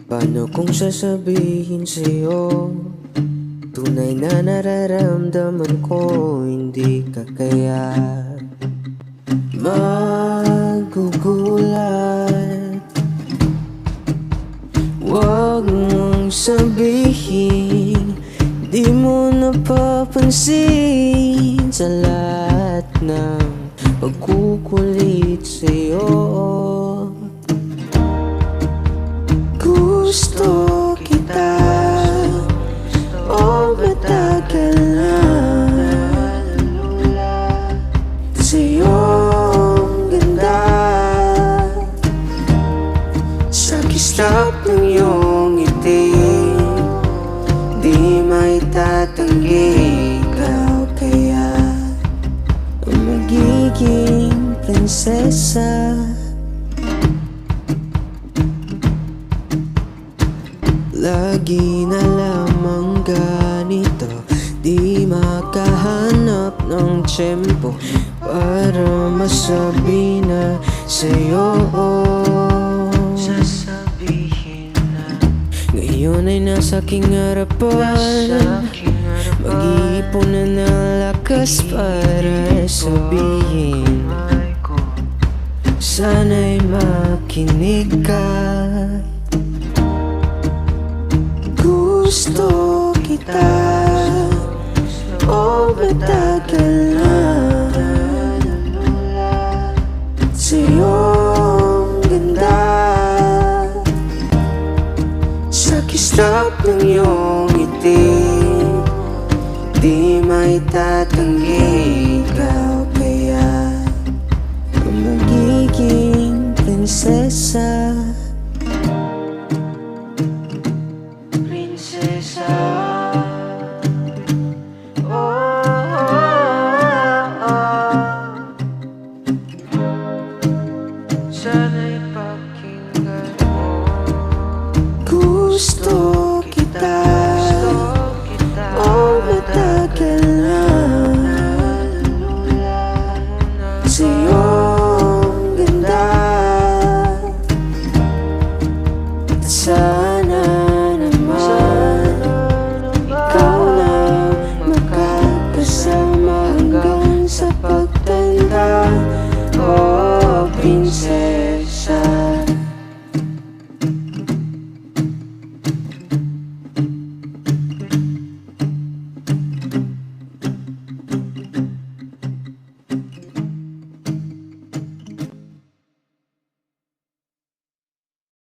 Paano kung sasabihin sa'yo tunay na nararamdaman ko, hindi ka kaya magugulat? Huwag mong sabihin di mo napapansin sa lahat ng pagkukulit sa'yo. Gusto kita, o matagal na sa'yo ang ganda. Sa kislap ng iyong ngiti, di maitatanggi. Ikaw kaya ang magiging prinsesa. Lagi na lamang ganito, di makahanap ng tiyempo para masabi na sa'yo. Sasabihin na ngayon ay nasa aking harapan, mag-iipon na ng lakas para sabihin. Sana'y makinig ka. Gusto kita, o matagal na sa'yo ang ganda. Sa kislap ng iyong ngiti, di maitatanggi. Ikaw kaya ang magiging prinsesa. Sana'y pakinggan mo. Gusto